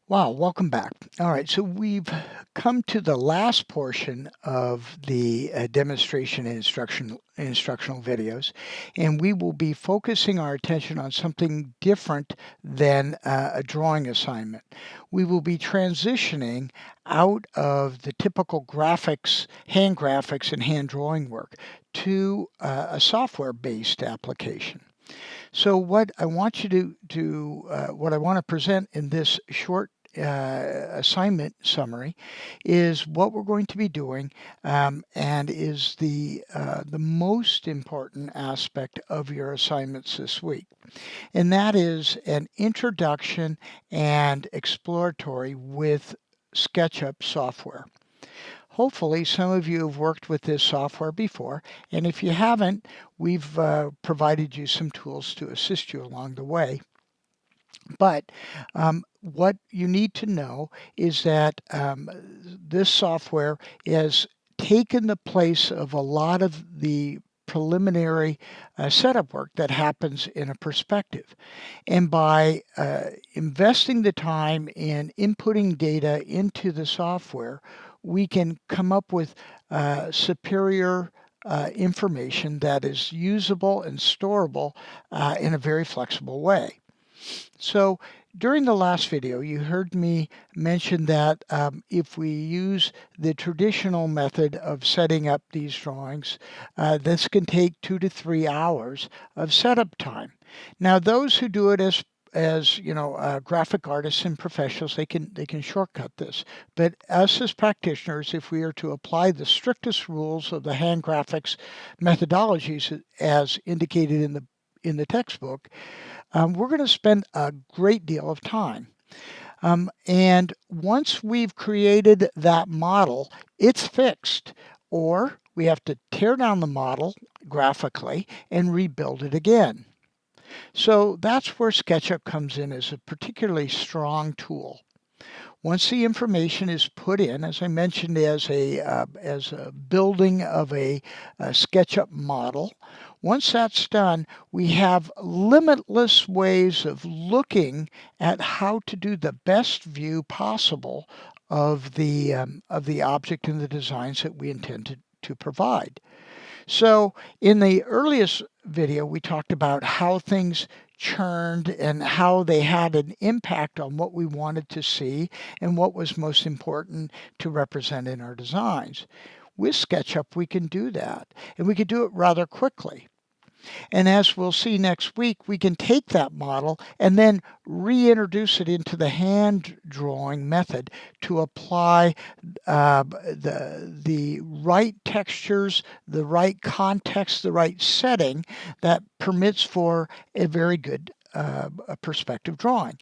Wow, welcome back. All right, so we've come to the last portion of the demonstration and instructional videos, and we will be focusing our attention on something different than a drawing assignment. We will be transitioning out of the typical graphics, and hand drawing work to a software-based application. So what I want you what I want to present in this short assignment summary is what we're going to be doing, and is the most important aspect of your assignments this week, and that is an introduction and exploratory with SketchUp software. Hopefully, some of you have worked with this software before, and if you haven't, we've provided you some tools to assist you along the way. But what you need to know is that this software has taken the place of a lot of the preliminary setup work that happens in a perspective. And by investing the time in inputting data into the software, we can come up with superior information that is usable and storable in a very flexible way. So during the last video, you heard me mention that if we use the traditional method of setting up these drawings, this can take 2 to 3 hours of setup time. Now, those who do it as graphic artists and professionals, they can shortcut this. But us as practitioners, if we are to apply the strictest rules of the hand graphics methodologies as indicated in the textbook, we're going to spend a great deal of time. And once we've created that model, it's fixed, or we have to tear down the model graphically and rebuild it again. So that's where SketchUp comes in as a particularly strong tool. Once the information is put in, as I mentioned, as a building of a SketchUp model, once that's done, we have limitless ways of looking at how to do the best view possible of the object and the designs that we intend to provide. So in the earliest video, we talked about how things churned and how they had an impact on what we wanted to see and what was most important to represent in our designs. With SketchUp, we can do that, and we can do it rather quickly. And as we'll see next week, we can take that model and then reintroduce it into the hand drawing method to apply the right textures, the right context, the right setting that permits for a very good a perspective drawing.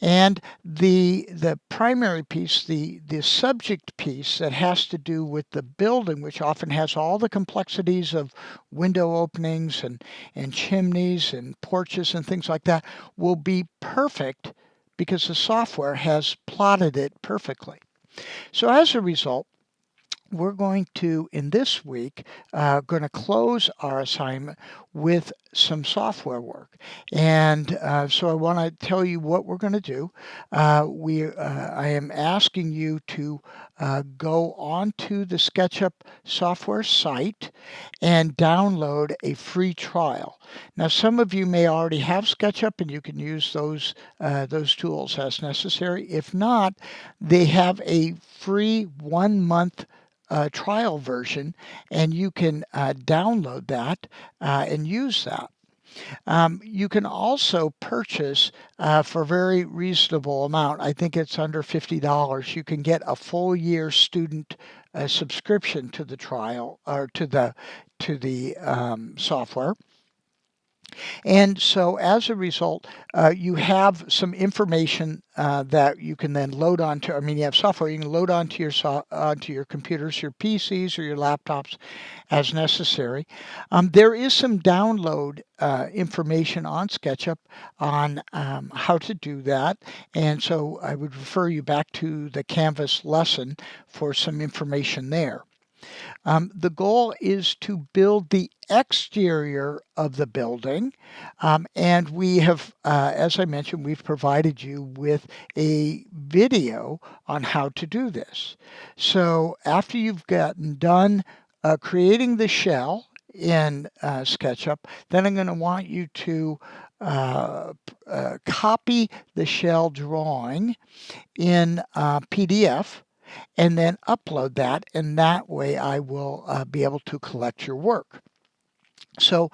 And the primary piece, the subject piece that has to do with the building, which often has all the complexities of window openings and chimneys and porches and things like that, will be perfect because the software has plotted it perfectly. So as a result, we're going to, in this week, going to close our assignment with some software work. And so I want to tell you what we're going to do. I am asking you to go onto the SketchUp software site and download a free trial. Now, some of you may already have SketchUp and you can use those tools as necessary. If not, they have a free 1 month trial version, and you can download that and use that. You can also purchase for a very reasonable amount. I think it's under $50. You can get a full year student subscription to the trial or to the software. And so as a result, you have some information that you can then load onto. I mean, you have software you can load onto your computers, your PCs, or your laptops as necessary. There is some download information on SketchUp on how to do that. And so I would refer you back to the Canvas lesson for some information there. The goal is to build the exterior of the building, and we have, as I mentioned, we've provided you with a video on how to do this. So after you've gotten done creating the shell in SketchUp, then I'm going to want you to copy the shell drawing in PDF and then upload that, and that way I will be able to collect your work. So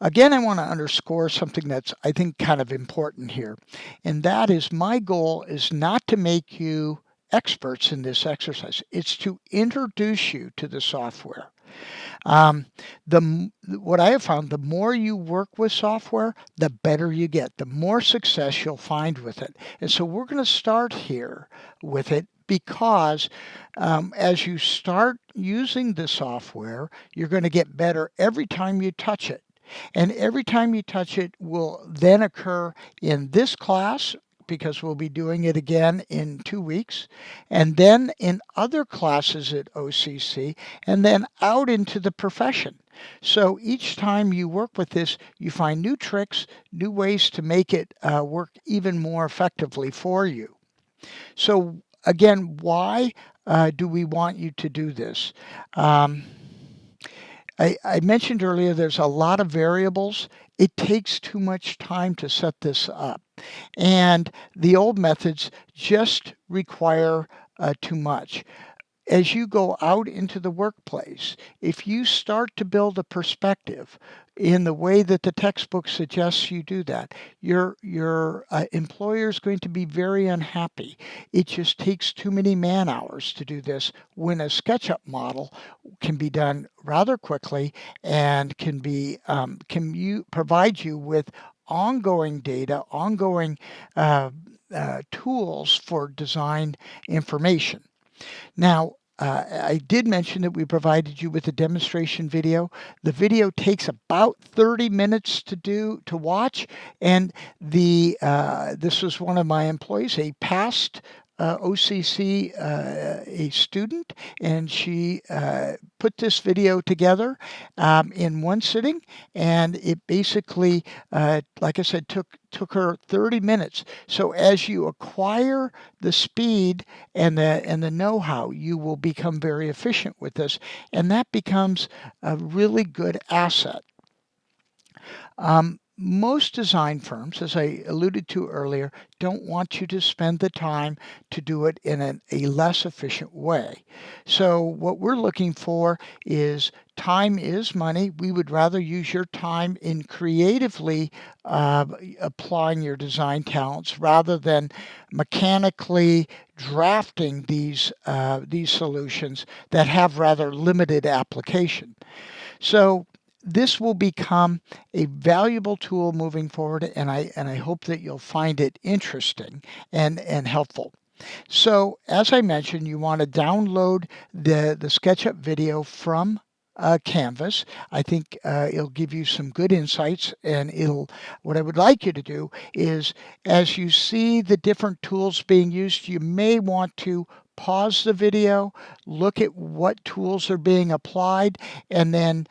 again, I want to underscore something that's, I think, kind of important here, and that is my goal is not to make you experts in this exercise. It's to introduce you to the software. Um, what I have found, the more you work with software, the better you get, the more success you'll find with it. And so we're going to start here with it because as you start using the software, you're going to get better every time you touch it. And every time you touch it will then occur in this class because we'll be doing it again in 2 weeks, and then in other classes at OCC, and then out into the profession. So each time you work with this, you find new tricks, new ways to make it work even more effectively for you. So again, why do we want you to do this? I mentioned earlier there's a lot of variables. It takes too much time to set this up. And the old methods just require too much. As you go out into the workplace, if you start to build a perspective in the way that the textbook suggests you do that, your employer is going to be very unhappy. It just takes too many man hours to do this when a SketchUp model can be done rather quickly and can provide you with ongoing data, ongoing tools for design information. Now, I did mention that we provided you with a demonstration video. The video takes about 30 minutes to watch, and this was one of my employees, a past OCC a student, and she put this video together in one sitting, and it basically, like I said, took her 30 minutes. So as you acquire the speed and the know-how, you will become very efficient with this, and that becomes a really good asset. Most design firms, as I alluded to earlier, don't want you to spend the time to do it in a less efficient way. So what we're looking for is time is money. We would rather use your time in creatively applying your design talents rather than mechanically drafting these solutions that have rather limited application. So this will become a valuable tool moving forward, and I hope that you'll find it interesting and helpful. So as I mentioned, you want to download the SketchUp video from Canvas. I think it'll give you some good insights, and what I would like you to do is, as you see the different tools being used, you may want to pause the video, look at what tools are being applied, and then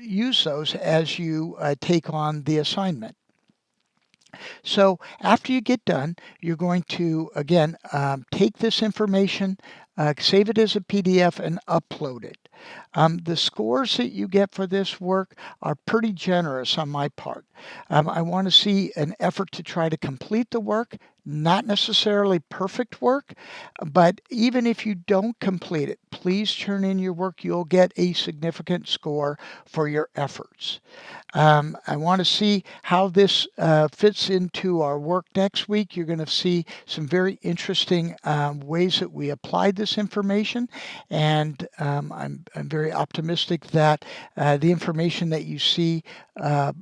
use those as you take on the assignment. So after you get done, you're going to, again, take this information, save it as a PDF, and upload it. The scores that you get for this work are pretty generous on my part. I want to see an effort to try to complete the work, not necessarily perfect work, but even if you don't complete it, please turn in your work. You'll get a significant score for your efforts. I want to see how this fits into our work next week. You're going to see some very interesting ways that we applied this information, and I'm very optimistic that the information that you see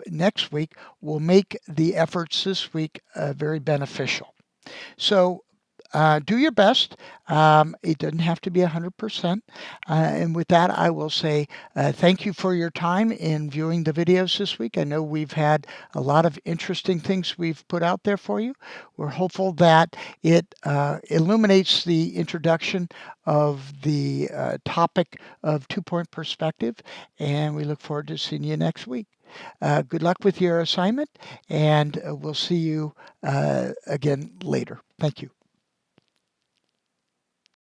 next week will make the efforts this week very beneficial. So Do your best. It doesn't have to be 100%. And with that, I will say thank you for your time in viewing the videos this week. I know we've had a lot of interesting things we've put out there for you. We're hopeful that it illuminates the introduction of the topic of two-point perspective, and we look forward to seeing you next week. Good luck with your assignment, and we'll see you again later. Thank you.